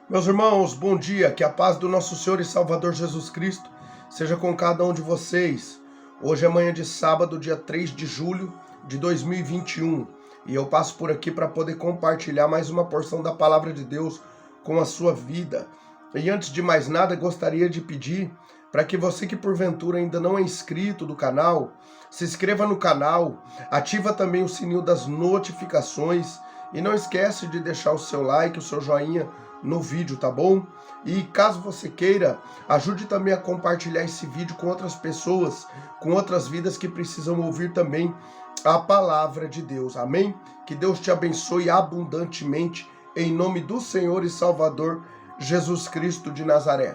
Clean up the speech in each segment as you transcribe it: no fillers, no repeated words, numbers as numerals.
Meus irmãos, bom dia, que a paz do nosso Senhor e Salvador Jesus Cristo seja com cada um de vocês. Hoje é manhã de sábado, dia 3 de julho de 2021, e eu passo por aqui para poder compartilhar mais uma porção da palavra de Deus com a sua vida. E antes de mais nada, gostaria de pedir para que você que porventura ainda não é inscrito do canal, se inscreva no canal, ativa também o sininho das notificações e não esquece de deixar o seu like, o seu joinha no vídeo, tá bom? E caso você queira, ajude também a compartilhar esse vídeo com outras pessoas, com outras vidas que precisam ouvir também a palavra de Deus, amém? Que Deus te abençoe abundantemente, em nome do Senhor e Salvador Jesus Cristo de Nazaré.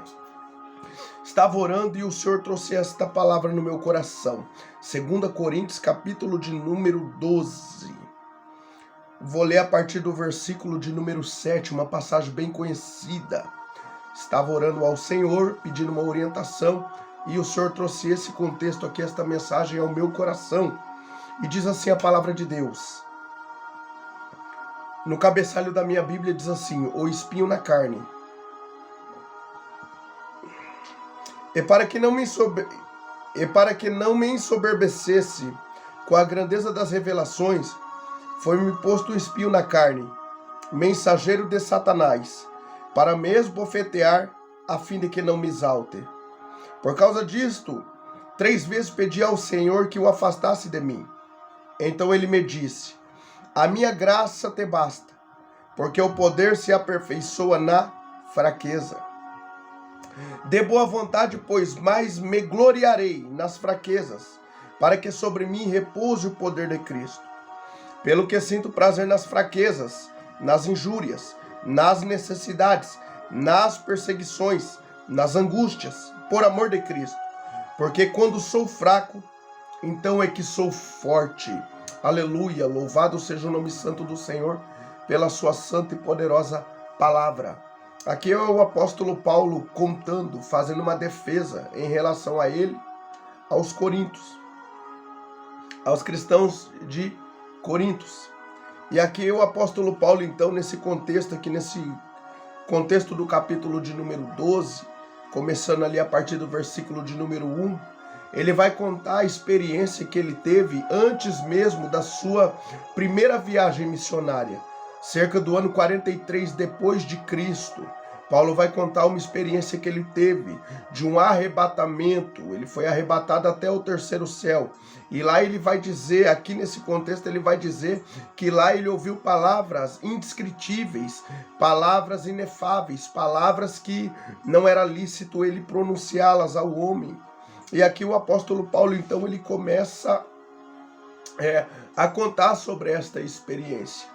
Estava orando e o Senhor trouxe esta palavra no meu coração. 2 Coríntios, capítulo de número 12. Vou ler a partir do versículo de número 7, uma passagem bem conhecida. Estava orando ao Senhor, pedindo uma orientação, e o Senhor trouxe esse contexto aqui, esta mensagem ao meu coração. E diz assim a palavra de Deus. No cabeçalho da minha Bíblia diz assim: o espinho na carne. E para que não me ensoberbecesse com a grandeza das revelações, foi-me posto um espinho na carne, mensageiro de Satanás, para me esbofetear, a fim de que não me exalte. Por causa disto, 3 vezes pedi ao Senhor que o afastasse de mim. Então ele me disse: a minha graça te basta, porque o poder se aperfeiçoa na fraqueza. De boa vontade, pois, mais me gloriarei nas fraquezas, para que sobre mim repouse o poder de Cristo. Pelo que sinto prazer nas fraquezas, nas injúrias, nas necessidades, nas perseguições, nas angústias, por amor de Cristo. Porque quando sou fraco, então é que sou forte. Aleluia, louvado seja o nome santo do Senhor, pela sua santa e poderosa palavra. Aqui é o apóstolo Paulo contando, fazendo uma defesa em relação a ele, aos coríntios, aos cristãos de Coríntios. E aqui o apóstolo Paulo, então, nesse contexto aqui, nesse contexto do capítulo de número 12, começando ali a partir do versículo de número 1, ele vai contar a experiência que ele teve antes mesmo da sua primeira viagem missionária, cerca do ano 43 depois de Cristo. Paulo vai contar uma experiência que ele teve de um arrebatamento. Ele foi arrebatado até o 3º céu. E lá ele vai dizer, aqui nesse contexto, ele vai dizer que lá ele ouviu palavras indescritíveis, palavras inefáveis, palavras que não era lícito ele pronunciá-las ao homem. E aqui o apóstolo Paulo, então, ele começa a contar sobre esta experiência.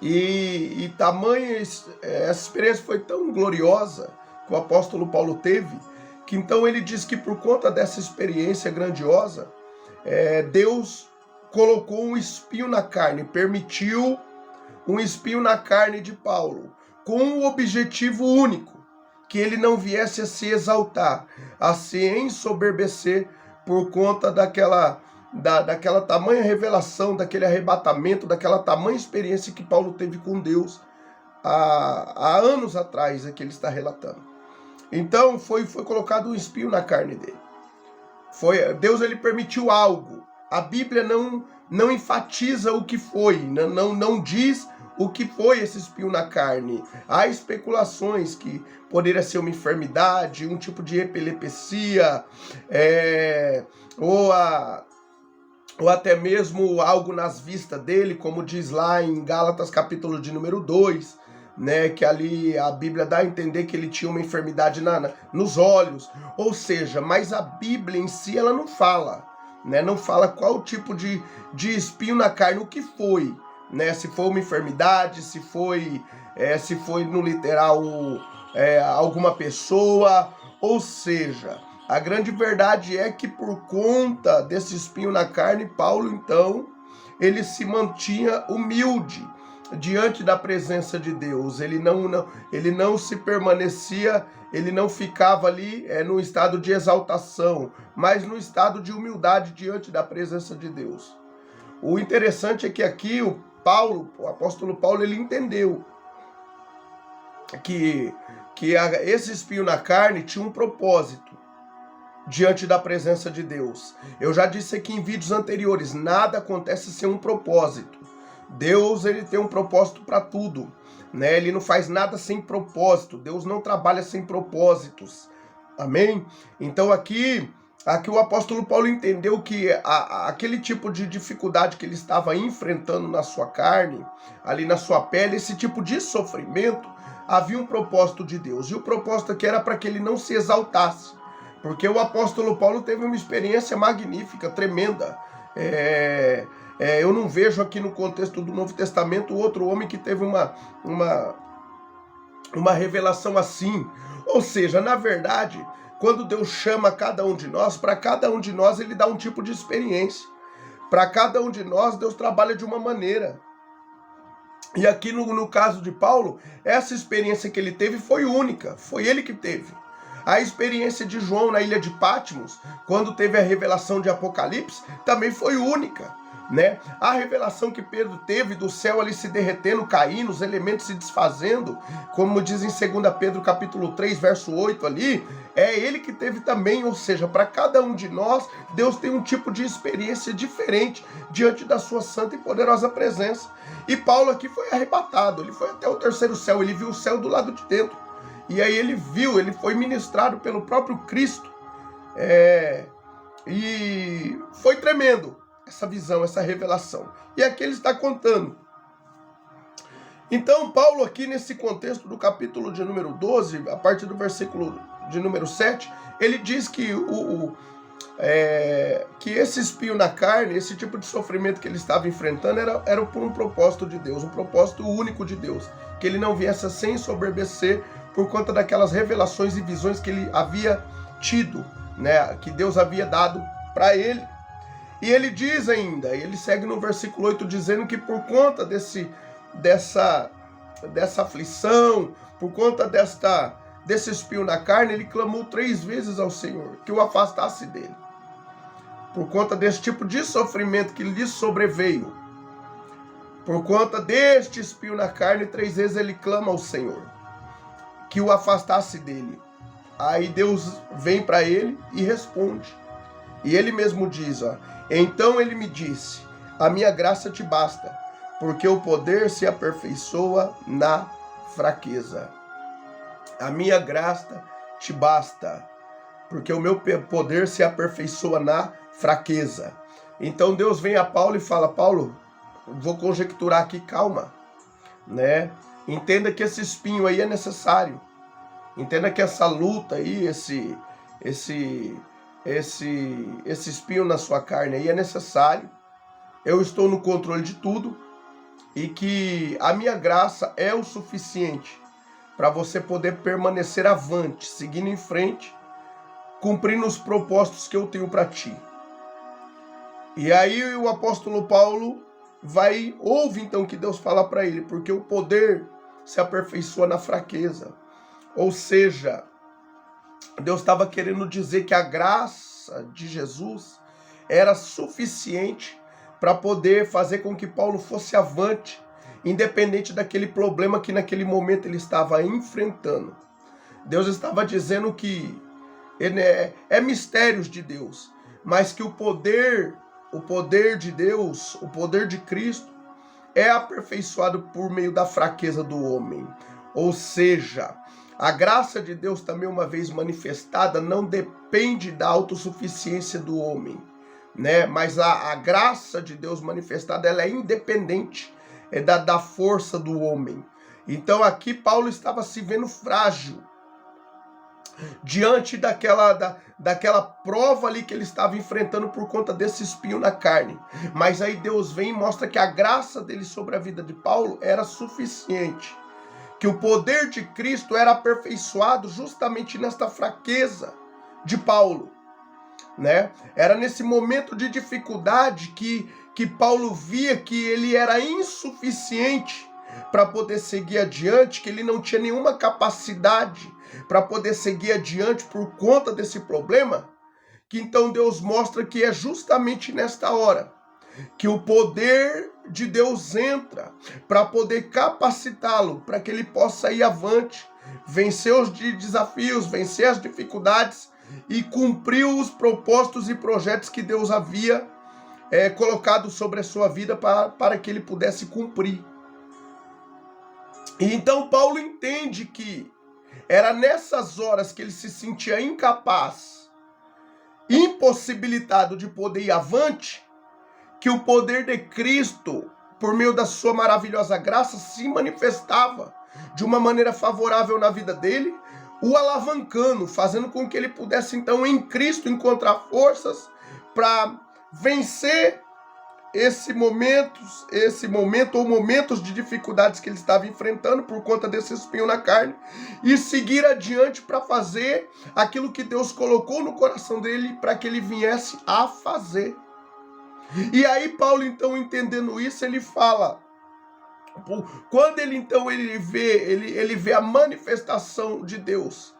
E tamanha essa experiência foi tão gloriosa que o apóstolo Paulo teve, que então ele diz que por conta dessa experiência grandiosa, Deus colocou um espinho na carne, permitiu um espinho na carne de Paulo, com um objetivo único, que ele não viesse a se exaltar, a se ensoberbecer por conta daquela tamanha revelação, daquele arrebatamento, daquela tamanha experiência que Paulo teve com Deus há anos atrás, é que ele está relatando. Então foi colocado um espinho na carne dele. Deus ele permitiu algo. A Bíblia não enfatiza o que foi, não diz o que foi esse espinho na carne. Há especulações que poderia ser uma enfermidade, um tipo de epilepsia, ou até mesmo algo nas vistas dele, como diz lá em Gálatas capítulo de número 2, né, que ali a Bíblia dá a entender que ele tinha uma enfermidade nos olhos. Ou seja, mas a Bíblia em si ela não fala, né, não fala qual tipo de espinho na carne, o que foi, né, se foi uma enfermidade, se foi no literal alguma pessoa, ou seja, a grande verdade é que por conta desse espinho na carne, Paulo, então, ele se mantinha humilde diante da presença de Deus. Ele não se permanecia, ele não ficava ali no estado de exaltação, mas no estado de humildade diante da presença de Deus. O interessante é que aqui o apóstolo Paulo, ele entendeu esse espinho na carne tinha um propósito diante da presença de Deus. Eu já disse aqui em vídeos anteriores, nada acontece sem um propósito. Deus, ele tem um propósito para tudo, né? Ele não faz nada sem propósito. Deus não trabalha sem propósitos. Amém? Então aqui o apóstolo Paulo entendeu que aquele tipo de dificuldade que ele estava enfrentando na sua carne, ali na sua pele, esse tipo de sofrimento, havia um propósito de Deus. E o propósito aqui era para que ele não se exaltasse. Porque o apóstolo Paulo teve uma experiência magnífica, tremenda. Eu não vejo aqui no contexto do Novo Testamento outro homem que teve uma revelação assim. Ou seja, na verdade, quando Deus chama cada um de nós, para cada um de nós ele dá um tipo de experiência. Para cada um de nós, Deus trabalha de uma maneira. E aqui no caso de Paulo, essa experiência que ele teve foi única, foi ele que teve. A experiência de João na ilha de Patmos, quando teve a revelação de Apocalipse, também foi única, né? A revelação que Pedro teve do céu ali se derretendo, caindo, os elementos se desfazendo, como diz em 2 Pedro capítulo 3, verso 8 ali, é ele que teve também, ou seja, para cada um de nós, Deus tem um tipo de experiência diferente diante da sua santa e poderosa presença. E Paulo aqui foi arrebatado, ele foi até o terceiro céu, ele viu o céu do lado de dentro. E aí ele foi ministrado pelo próprio Cristo. E foi tremendo essa visão, essa revelação. E aqui ele está contando. Então, Paulo aqui nesse contexto do capítulo de número 12, a partir do versículo de número 7, ele diz que que esse espinho na carne, esse tipo de sofrimento que ele estava enfrentando era por um propósito de Deus, um propósito único de Deus, que ele não viesse a se ensoberbecer por conta daquelas revelações e visões que ele havia tido, né, que Deus havia dado para ele. E ele diz ainda, ele segue no versículo 8 dizendo que por conta dessa aflição, por conta desse espinho na carne, ele clamou 3 vezes ao Senhor que o afastasse dele. Por conta desse tipo de sofrimento que lhe sobreveio, por conta deste espinho na carne, 3 vezes ele clama ao Senhor que o afastasse dele. Aí Deus vem para ele e responde. E ele mesmo diz, então ele me disse, a minha graça te basta, porque o poder se aperfeiçoa na fraqueza. A minha graça te basta, porque o meu poder se aperfeiçoa na fraqueza. Então Deus vem a Paulo e fala, Paulo, vou conjecturar aqui, calma, né? Entenda que esse espinho aí é necessário. Entenda que essa luta aí, esse espinho na sua carne aí é necessário. Eu estou no controle de tudo e que a minha graça é o suficiente para você poder permanecer avante, seguindo em frente, cumprindo os propósitos que eu tenho para ti. E aí o apóstolo Paulo ouve então que Deus fala para ele, porque o poder se aperfeiçoa na fraqueza. Ou seja, Deus estava querendo dizer que a graça de Jesus era suficiente para poder fazer com que Paulo fosse avante, independente daquele problema que naquele momento ele estava enfrentando. Deus estava dizendo que é mistérios de Deus, mas que o poder de Deus, o poder de Cristo, é aperfeiçoado por meio da fraqueza do homem. Ou seja, a graça de Deus também, uma vez manifestada, não depende da autossuficiência do homem, né? Mas a graça de Deus manifestada, ela é independente da força do homem. Então aqui Paulo estava se vendo frágil diante daquela prova ali que ele estava enfrentando por conta desse espinho na carne. Mas aí Deus vem e mostra que a graça dele sobre a vida de Paulo era suficiente, que o poder de Cristo era aperfeiçoado justamente nesta fraqueza de Paulo, né? Era nesse momento de dificuldade que Paulo via que ele era insuficiente para poder seguir adiante, que ele não tinha nenhuma capacidade para poder seguir adiante por conta desse problema, que então Deus mostra que é justamente nesta hora que o poder de Deus entra para poder capacitá-lo, para que ele possa ir avante, vencer os desafios, vencer as dificuldades e cumprir os propósitos e projetos que Deus havia colocado sobre a sua vida para que ele pudesse cumprir. E então Paulo entende que era nessas horas que ele se sentia incapaz, impossibilitado de poder ir avante, que o poder de Cristo, por meio da sua maravilhosa graça, se manifestava de uma maneira favorável na vida dele, o alavancando, fazendo com que ele pudesse então em Cristo encontrar forças para vencer esse momento ou momentos de dificuldades que ele estava enfrentando por conta desse espinho na carne e seguir adiante para fazer aquilo que Deus colocou no coração dele para que ele viesse a fazer. E aí Paulo então, entendendo isso, ele fala, quando ele então ele vê a manifestação de Deus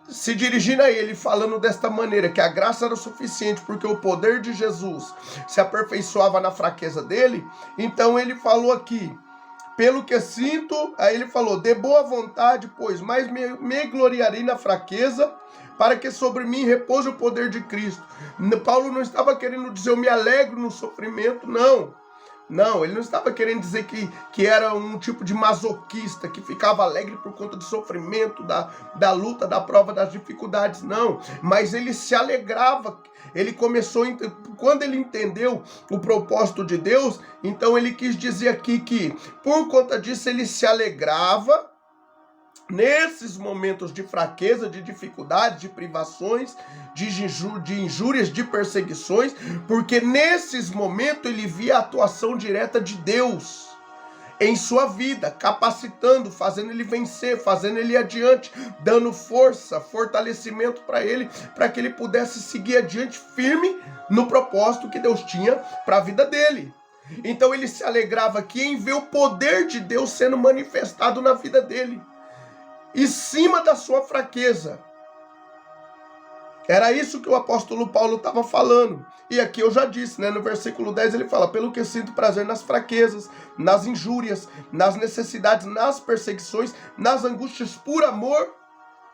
se dirigindo a ele, falando desta maneira, que a graça era suficiente porque o poder de Jesus se aperfeiçoava na fraqueza dele, então ele falou aqui, pelo que sinto, aí ele falou, de boa vontade, pois mais me gloriarei na fraqueza, para que sobre mim repouse o poder de Cristo. Paulo não estava querendo dizer eu me alegro no sofrimento, não. Não, ele não estava querendo dizer que era um tipo de masoquista, que ficava alegre por conta do sofrimento, da luta, da prova, das dificuldades, não. Mas ele se alegrava, ele começou, quando ele entendeu o propósito de Deus, então ele quis dizer aqui que por conta disso ele se alegrava, nesses momentos de fraqueza, de dificuldade, de privações, de injúrias, de perseguições, porque nesses momentos ele via a atuação direta de Deus em sua vida, capacitando, fazendo ele vencer, fazendo ele ir adiante, dando força, fortalecimento para que ele pudesse seguir adiante firme no propósito que Deus tinha para a vida dele. Então ele se alegrava aqui em ver o poder de Deus sendo manifestado na vida dele, em cima da sua fraqueza. Era isso que o apóstolo Paulo estava falando. E aqui eu já disse, né? No versículo 10 ele fala, pelo que sinto prazer nas fraquezas, nas injúrias, nas necessidades, nas perseguições, nas angústias, por amor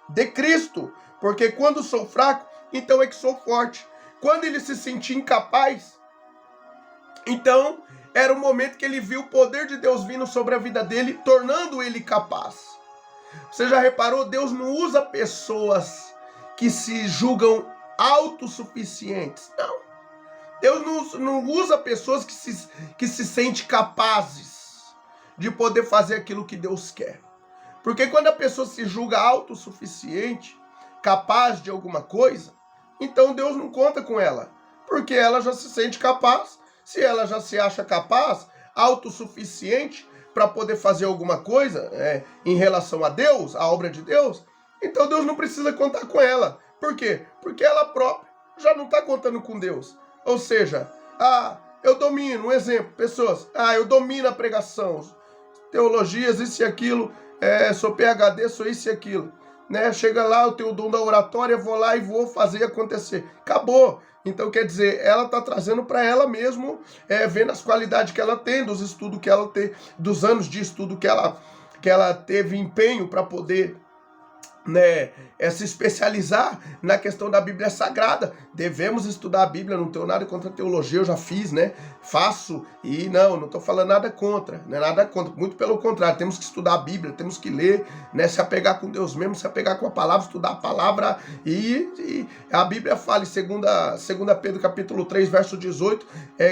de Cristo. Porque quando sou fraco, então é que sou forte. Quando ele se sentia incapaz, então era o momento que ele viu o poder de Deus vindo sobre a vida dele, tornando ele capaz. Você já reparou? Deus não usa pessoas que se julgam autossuficientes. Não. Deus não usa pessoas que se sentem capazes de poder fazer aquilo que Deus quer. Porque quando a pessoa se julga autossuficiente, capaz de alguma coisa, então Deus não conta com ela. Porque ela já se sente capaz. Se ela já se acha capaz, autossuficiente, para poder fazer alguma coisa em relação a Deus, a obra de Deus, então Deus não precisa contar com ela. Por quê? Porque ela própria já não está contando com Deus. Ou seja, eu domino, um exemplo, pessoas, eu domino a pregação, teologias, isso e aquilo, sou PhD, sou isso e aquilo. Né? Chega lá, eu tenho o dom da oratória, vou lá e vou fazer acontecer. Acabou. Então, quer dizer, ela está trazendo para ela mesmo, vendo as qualidades que ela tem, dos estudos que ela tem, dos anos de estudo que ela teve empenho para poder, né, se especializar na questão da Bíblia Sagrada. Devemos estudar a Bíblia, não tenho nada contra a teologia, eu já fiz, né? Faço, e não estou falando nada contra, não é nada contra, muito pelo contrário, temos que estudar a Bíblia, temos que ler, né? Se apegar com Deus mesmo, se apegar com a palavra, estudar a palavra, e a Bíblia fala em 2 Pedro capítulo 3, verso 18,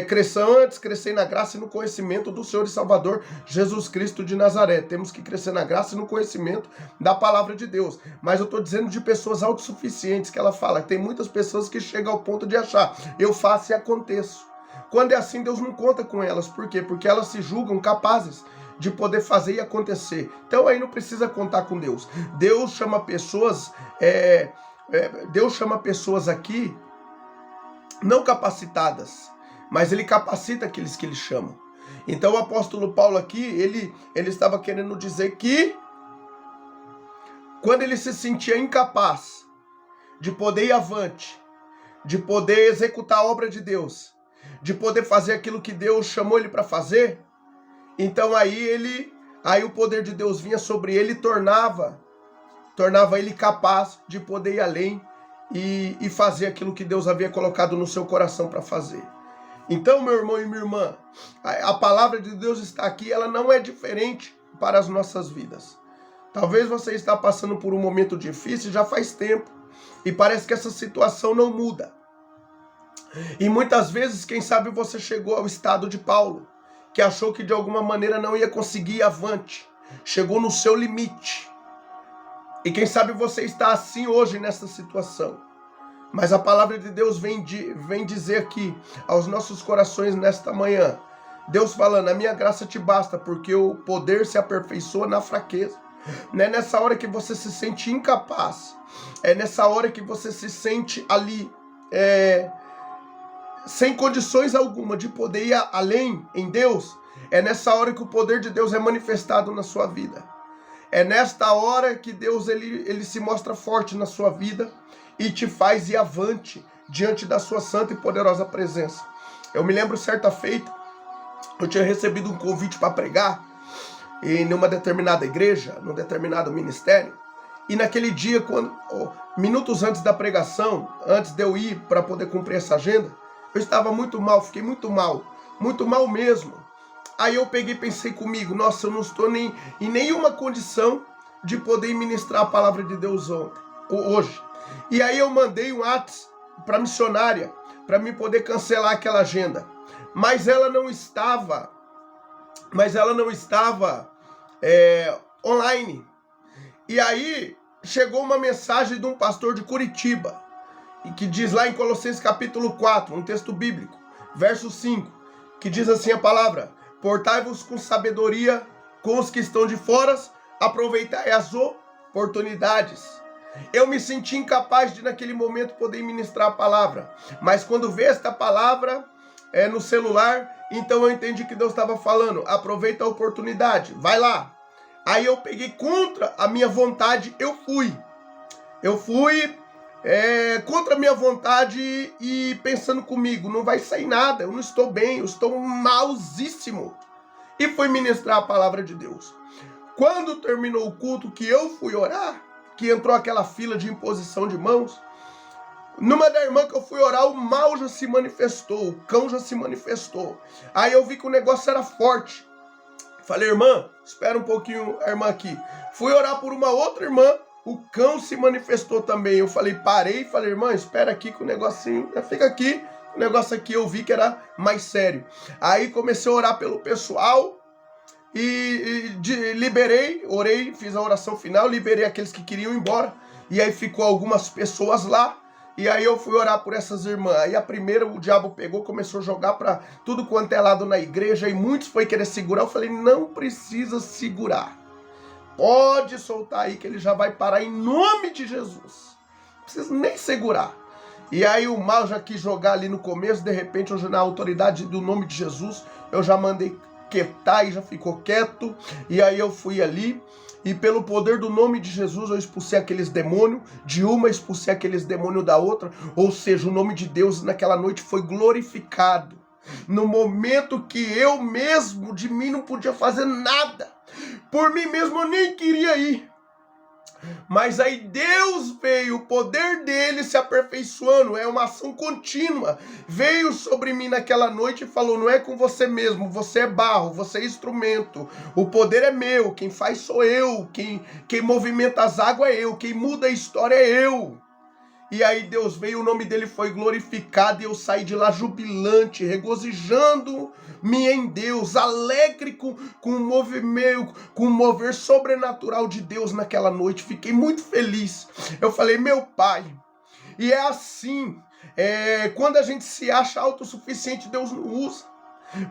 crescei na graça e no conhecimento do Senhor e Salvador Jesus Cristo de Nazaré. Temos que crescer na graça e no conhecimento da palavra de Deus. Mas eu estou dizendo de pessoas autossuficientes, que ela fala, tem muitas pessoas que chegam ao ponto de achar, eu faço e aconteço. Quando é assim, Deus não conta com elas. Por quê? Porque elas se julgam capazes de poder fazer e acontecer. Então aí não precisa contar com Deus. Deus chama pessoas, aqui não capacitadas, mas ele capacita aqueles que ele chama. Então o apóstolo Paulo aqui, ele estava querendo dizer que quando ele se sentia incapaz de poder ir avante, de poder executar a obra de Deus, de poder fazer aquilo que Deus chamou ele para fazer. Então aí o poder de Deus vinha sobre ele e tornava ele capaz de poder ir além e fazer aquilo que Deus havia colocado no seu coração para fazer. Então, meu irmão e minha irmã, a palavra de Deus está aqui, ela não é diferente para as nossas vidas. Talvez você está passando por um momento difícil já faz tempo e parece que essa situação não muda. E muitas vezes, quem sabe você chegou ao estado de Paulo, que achou que de alguma maneira não ia conseguir ir avante, chegou no seu limite. E quem sabe você está assim hoje nessa situação. Mas a palavra de Deus vem dizer aqui aos nossos corações nesta manhã. Deus falando, a minha graça te basta, porque o poder se aperfeiçoa na fraqueza. Não é nessa hora que você se sente incapaz. É nessa hora que você se sente ali, sem condições alguma de poder ir além em Deus. É nessa hora que o poder de Deus é manifestado na sua vida. É nesta hora que Deus ele se mostra forte na sua vida e te faz ir avante diante da sua santa e poderosa presença. Eu me lembro certa feita, eu tinha recebido um convite para pregar em uma determinada igreja, num determinado ministério. E naquele dia, minutos antes da pregação, antes de eu ir para poder cumprir essa agenda, eu estava muito mal, fiquei muito mal mesmo. Aí eu peguei e pensei comigo, nossa, eu não estou em nenhuma condição de poder ministrar a palavra de Deus hoje. E aí eu mandei um WhatsApp para a missionária, para mim poder cancelar aquela agenda. Mas ela não estava online. E aí chegou uma mensagem de um pastor de Curitiba, e que diz lá em Colossenses capítulo 4, um texto bíblico, verso 5, que diz assim a palavra: portai-vos com sabedoria com os que estão de fora, aproveitai as oportunidades. Eu me senti incapaz de naquele momento poder ministrar a palavra, mas quando vi esta palavra no celular, então eu entendi que Deus estava falando, aproveita a oportunidade, vai lá. Aí eu peguei contra a minha vontade, eu fui contra a minha vontade e pensando comigo, não vai sair nada, eu não estou bem, eu estou malzíssimo. E fui ministrar a palavra de Deus. Quando terminou o culto, que eu fui orar, que entrou aquela fila de imposição de mãos, numa da irmã que eu fui orar, o mal já se manifestou, o cão já se manifestou. Aí eu vi que o negócio era forte. Falei, irmã, espera um pouquinho, a irmã aqui. Fui orar por uma outra irmã, o cão se manifestou também. Eu parei, irmã, espera aqui que o negocinho, fica aqui. O negócio aqui eu vi que era mais sério. Aí comecei a orar pelo pessoal e liberei, orei, fiz a oração final, liberei aqueles que queriam ir embora. E aí ficou algumas pessoas lá. E aí eu fui orar por essas irmãs. Aí a primeira, o diabo pegou, começou a jogar para tudo quanto é lado na igreja. E muitos foi querer segurar. Eu falei, não precisa segurar. Pode soltar aí que ele já vai parar em nome de Jesus. Não precisa nem segurar. E aí o mal já quis jogar ali no começo. De repente, eu, na autoridade do nome de Jesus, eu já mandei quietar e já ficou quieto. E aí eu fui ali. E pelo poder do nome de Jesus eu expulsei aqueles demônios, de uma expulsei aqueles demônios da outra, ou seja, o nome de Deus naquela noite foi glorificado. No momento que eu mesmo, de mim não podia fazer nada, por mim mesmo eu nem queria ir. Mas aí Deus veio, o poder dele se aperfeiçoando, é uma ação contínua. Veio sobre mim naquela noite e falou, não é com você mesmo, você é barro, você é instrumento. O poder é meu, quem faz sou eu, quem movimenta as águas é eu, quem muda a história é eu. E aí Deus veio, o nome dele foi glorificado e eu saí de lá jubilante, regozijando-me em Deus, alegre com o mover sobrenatural de Deus naquela noite. Fiquei muito feliz. Eu falei, meu Pai, e é assim, quando a gente se acha autossuficiente, Deus não usa.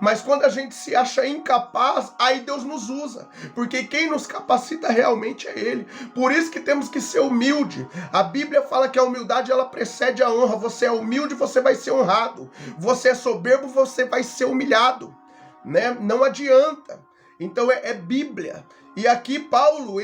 Mas quando a gente se acha incapaz, aí Deus nos usa, porque quem nos capacita realmente é Ele. Por isso que temos que ser humilde. A Bíblia fala que a humildade ela precede a honra. Você é humilde, você vai ser honrado. Você é soberbo, você vai ser humilhado, né? Não adianta. Então é Bíblia. E aqui Paulo,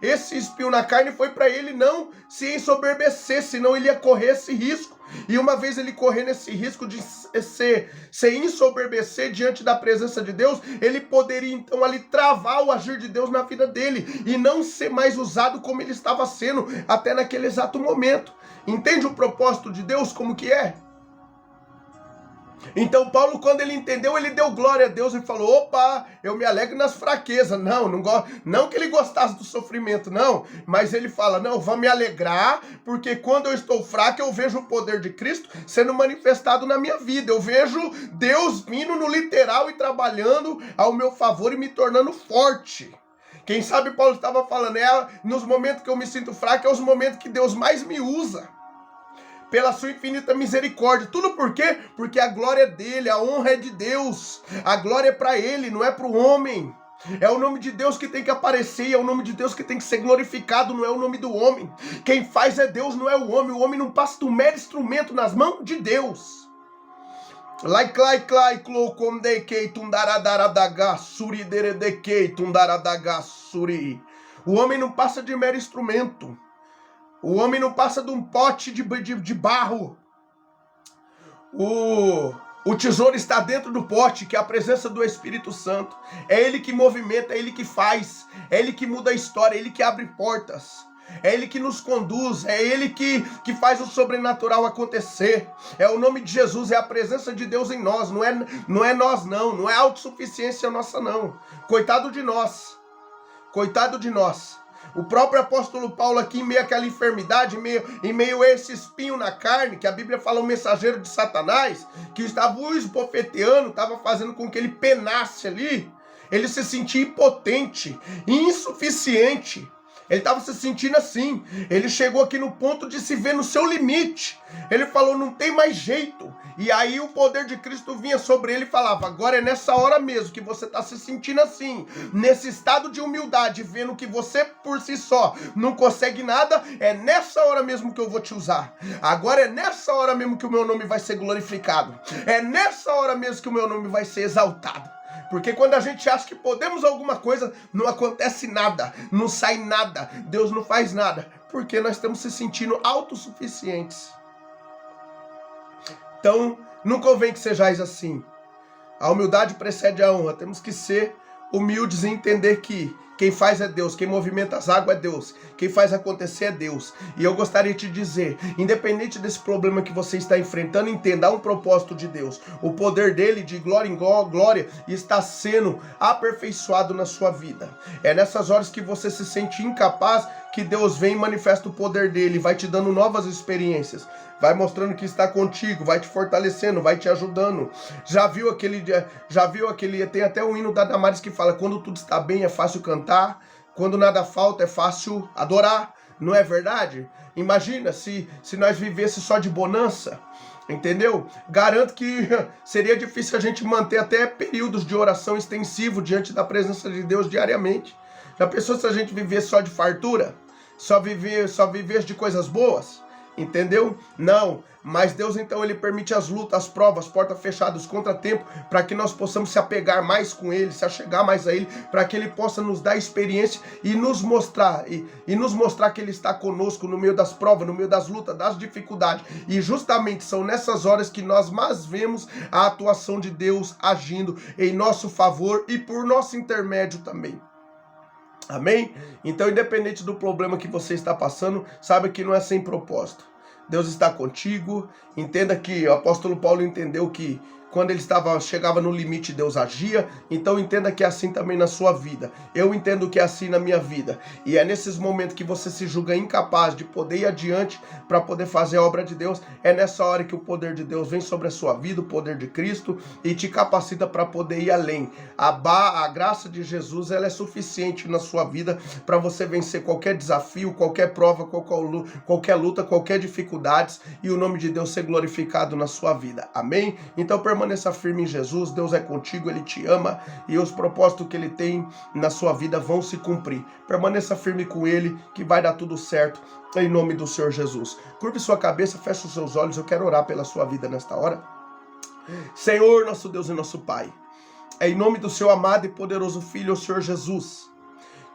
esse espinho na carne foi para ele não se ensoberbecer, senão ele ia correr esse risco. E uma vez ele correndo esse risco de se ensoberbecer diante da presença de Deus, ele poderia então ali travar o agir de Deus na vida dele e não ser mais usado como ele estava sendo até naquele exato momento. Entende o propósito de Deus como que é? Então Paulo, quando ele entendeu, ele deu glória a Deus e falou: opa, eu me alegro nas fraquezas. Não que ele gostasse do sofrimento, não, mas ele fala: não, vou me alegrar, porque quando eu estou fraco, eu vejo o poder de Cristo sendo manifestado na minha vida. Eu vejo Deus vindo no literal e trabalhando ao meu favor e me tornando forte. Quem sabe Paulo estava falando, nos momentos que eu me sinto fraco, é os momentos que Deus mais me usa. Pela sua infinita misericórdia. Tudo por quê? Porque a glória é dele, a honra é de Deus. A glória é para ele, não é para o homem. É o nome de Deus que tem que aparecer, é o nome de Deus que tem que ser glorificado, não é o nome do homem. Quem faz é Deus, não é o homem não passa do mero instrumento nas mãos de Deus. O homem não passa de mero instrumento. O homem não passa de um pote de barro. O tesouro está dentro do pote, que é a presença do Espírito Santo. É ele que movimenta, é ele que faz, é ele que muda a história, é ele que abre portas. É ele que nos conduz, é ele que faz o sobrenatural acontecer. É o nome de Jesus, é a presença de Deus em nós. Não é nós não é autossuficiência nossa não. Coitado de nós. Coitado de nós. O próprio apóstolo Paulo aqui, em meio àquela enfermidade, em meio a esse espinho na carne, que a Bíblia fala um mensageiro de Satanás, que estava o esbofeteando, estava fazendo com que ele penasse ali, ele se sentia impotente, insuficiente. Ele estava se sentindo assim. Ele chegou aqui no ponto de se ver no seu limite. Ele falou, não tem mais jeito. E aí o poder de Cristo vinha sobre ele e falava, agora é nessa hora mesmo que você está se sentindo assim, nesse estado de humildade, vendo que você por si só não consegue nada, é nessa hora mesmo que eu vou te usar. Agora é nessa hora mesmo que o meu nome vai ser glorificado. É nessa hora mesmo que o meu nome vai ser exaltado. Porque quando a gente acha que podemos alguma coisa, não acontece nada, não sai nada, Deus não faz nada, porque nós estamos se sentindo autossuficientes. Então, não convém que sejais assim. A humildade precede a honra. Temos que ser humildes e entender que quem faz é Deus, quem movimenta as águas é Deus, quem faz acontecer é Deus. E eu gostaria de te dizer, independente desse problema que você está enfrentando, entenda, há um propósito de Deus. O poder dele, de glória em glória, está sendo aperfeiçoado na sua vida. É nessas horas que você se sente incapaz que Deus vem e manifesta o poder dele, vai te dando novas experiências. Vai mostrando que está contigo, vai te fortalecendo, vai te ajudando. Já viu aquele, tem até um hino da Damares que fala, quando tudo está bem é fácil cantar, quando nada falta é fácil adorar. Não é verdade? Imagina se nós vivêssemos só de bonança, entendeu? Garanto que seria difícil a gente manter até períodos de oração extensivo diante da presença de Deus diariamente. Já pensou se a gente vivesse só de fartura? Só viver de coisas boas? Entendeu? Não, mas Deus então ele permite as lutas, as provas, portas fechadas, os contratempos, para que nós possamos se apegar mais com ele, se achegar mais a ele, para que ele possa nos dar experiência e nos mostrar, e nos mostrar que ele está conosco no meio das provas, no meio das lutas, das dificuldades. E justamente são nessas horas que nós mais vemos a atuação de Deus agindo em nosso favor e por nosso intermédio também. Amém? Então, independente do problema que você está passando, saiba que não é sem propósito. Deus está contigo. Entenda que o apóstolo Paulo entendeu que quando ele chegava no limite, Deus agia. Então entenda que é assim também na sua vida. Eu entendo que é assim na minha vida. E é nesses momentos que você se julga incapaz de poder ir adiante para poder fazer a obra de Deus. É nessa hora que o poder de Deus vem sobre a sua vida, o poder de Cristo, e te capacita para poder ir além. A graça de Jesus, ela é suficiente na sua vida para você vencer qualquer desafio, qualquer prova, qualquer luta, qualquer dificuldade, e o nome de Deus ser glorificado na sua vida. Amém? Então permaneça firme em Jesus. Deus é contigo, Ele te ama, e os propósitos que Ele tem na sua vida vão se cumprir. Permaneça firme com Ele, que vai dar tudo certo, em nome do Senhor Jesus. Curve sua cabeça, feche os seus olhos, eu quero orar pela sua vida nesta hora. Senhor, nosso Deus e nosso Pai, é em nome do seu amado e poderoso Filho, o Senhor Jesus,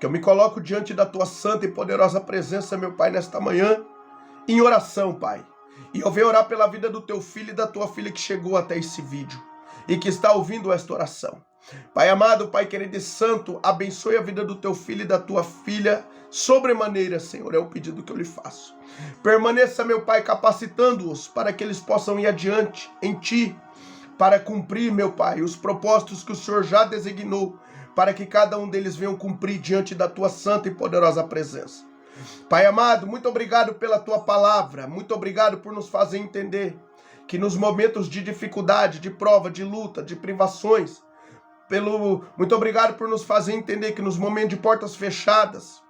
que eu me coloco diante da tua santa e poderosa presença, meu Pai, nesta manhã, em oração, Pai. E eu venho orar pela vida do teu filho e da tua filha que chegou até esse vídeo e que está ouvindo esta oração. Pai amado, Pai querido e santo, abençoe a vida do teu filho e da tua filha sobremaneira, Senhor, é o pedido que eu lhe faço. Permaneça, meu Pai, capacitando-os para que eles possam ir adiante em Ti, para cumprir, meu Pai, os propósitos que o Senhor já designou, para que cada um deles venham cumprir diante da Tua santa e poderosa presença. Pai amado, muito obrigado pela Tua palavra, muito obrigado por nos fazer entender que nos momentos de dificuldade, de prova, de luta, de privações, muito obrigado por nos fazer entender que nos momentos de portas fechadas,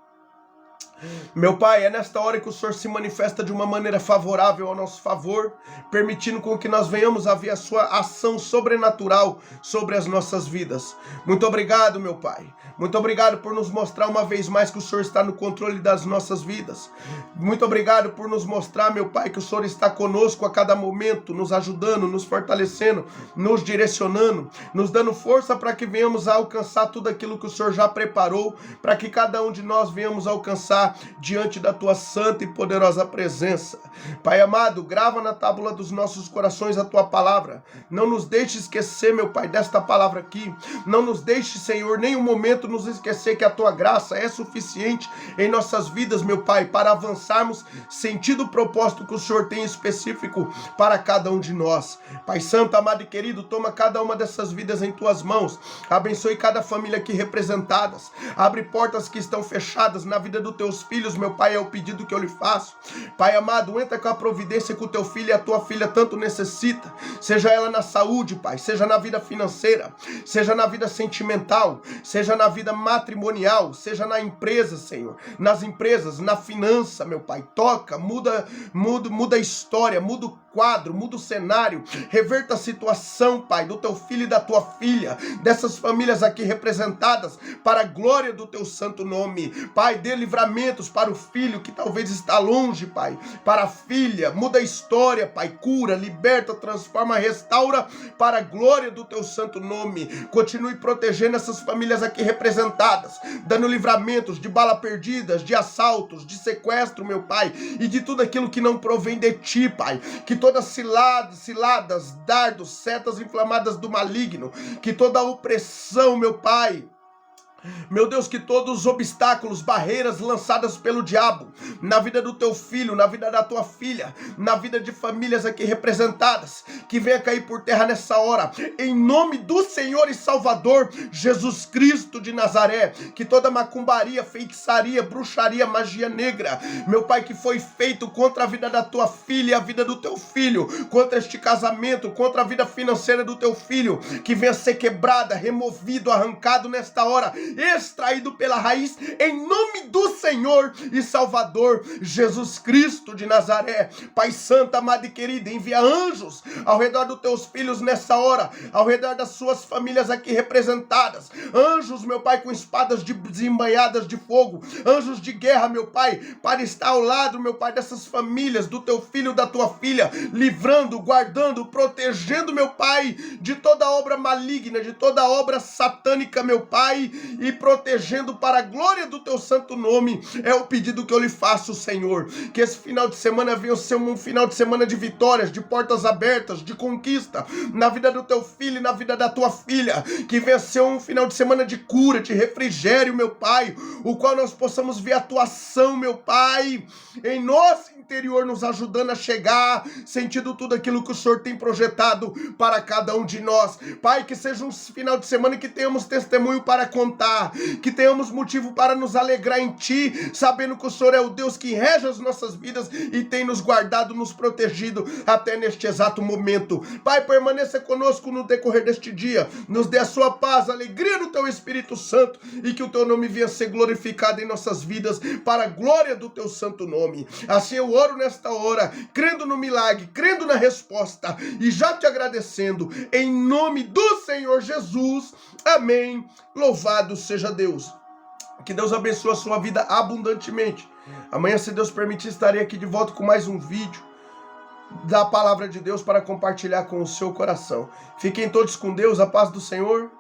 meu Pai, é nesta hora que o Senhor se manifesta de uma maneira favorável ao nosso favor, permitindo com que nós venhamos a ver a sua ação sobrenatural sobre as nossas vidas. Muito obrigado, meu Pai. Muito obrigado por nos mostrar uma vez mais que o Senhor está no controle das nossas vidas. Muito obrigado por nos mostrar, meu Pai, que o Senhor está conosco a cada momento, nos ajudando, nos fortalecendo, nos direcionando, nos dando força para que venhamos a alcançar tudo aquilo que o Senhor já preparou, para que cada um de nós venhamos a alcançar diante da tua santa e poderosa presença. Pai amado, grava na tábua dos nossos corações a tua palavra. Não nos deixe esquecer, meu Pai, desta palavra aqui. Não nos deixe, Senhor, nenhum momento nos esquecer que a tua graça é suficiente em nossas vidas, meu Pai, para avançarmos sentido o propósito que o Senhor tem específico para cada um de nós. Pai santo, amado e querido, toma cada uma dessas vidas em tuas mãos. Abençoe cada família aqui representadas. Abre portas que estão fechadas na vida dos teus filhos, meu Pai, é o pedido que eu lhe faço. Pai amado, entra com a providência que o teu filho e a tua filha tanto necessita, seja ela na saúde, Pai, seja na vida financeira, seja na vida sentimental, seja na vida matrimonial, seja na empresa, Senhor, nas empresas, na finança, meu Pai, toca, muda a história, muda o quadro, muda o cenário, reverta a situação, Pai, do teu filho e da tua filha, dessas famílias aqui representadas, para a glória do teu santo nome. Pai, dê livramentos para o filho que talvez está longe, Pai, para a filha, muda a história, Pai, cura, liberta, transforma, restaura, para a glória do teu santo nome. Continue protegendo essas famílias aqui representadas, dando livramentos de bala perdidas, de assaltos, de sequestro, meu Pai, e de tudo aquilo que não provém de ti, Pai, que todas ciladas, dardos, setas inflamadas do maligno, que toda opressão, meu Pai, meu Deus, que todos os obstáculos, barreiras lançadas pelo diabo na vida do teu filho, na vida da tua filha, na vida de famílias aqui representadas, que venha cair por terra nessa hora, em nome do Senhor e Salvador Jesus Cristo de Nazaré. Que toda macumbaria, feitiçaria, bruxaria, magia negra, meu Pai, que foi feito contra a vida da tua filha e a vida do teu filho, contra este casamento, contra a vida financeira do teu filho, que venha ser quebrada, removido, arrancado nesta hora, extraído pela raiz, em nome do Senhor e Salvador Jesus Cristo de Nazaré. Pai santo, amado e querido, envia anjos ao redor dos teus filhos nessa hora, ao redor das suas famílias aqui representadas, anjos, meu Pai, com espadas desembainhadas de fogo, anjos de guerra, meu Pai, para estar ao lado, meu Pai, dessas famílias, do teu filho, da tua filha, livrando, guardando, protegendo, meu Pai, de toda obra maligna, de toda obra satânica, meu Pai, e protegendo para a glória do teu santo nome. É o pedido que eu lhe faço, Senhor, que esse final de semana venha ser um final de semana de vitórias, de portas abertas, de conquista na vida do teu filho e na vida da tua filha, que venha ser um final de semana de cura, de refrigério, meu Pai, o qual nós possamos ver a tua ação, meu Pai, em nosso interior, nos ajudando a chegar, sentindo tudo aquilo que o Senhor tem projetado para cada um de nós. Pai, que seja um final de semana que tenhamos testemunho para contar, que tenhamos motivo para nos alegrar em Ti, sabendo que o Senhor é o Deus que rege as nossas vidas e tem nos guardado, nos protegido até neste exato momento. Pai, permaneça conosco no decorrer deste dia, nos dê a sua paz, a alegria do Teu Espírito Santo e que o Teu nome venha ser glorificado em nossas vidas para a glória do Teu santo nome. Assim eu oro nesta hora, crendo no milagre, crendo na resposta e já Te agradecendo, em nome do Senhor Jesus. Amém. Louvado seja Deus. Que Deus abençoe a sua vida abundantemente. Amanhã, se Deus permitir, estarei aqui de volta com mais um vídeo da palavra de Deus para compartilhar com o seu coração. Fiquem todos com Deus, a paz do Senhor.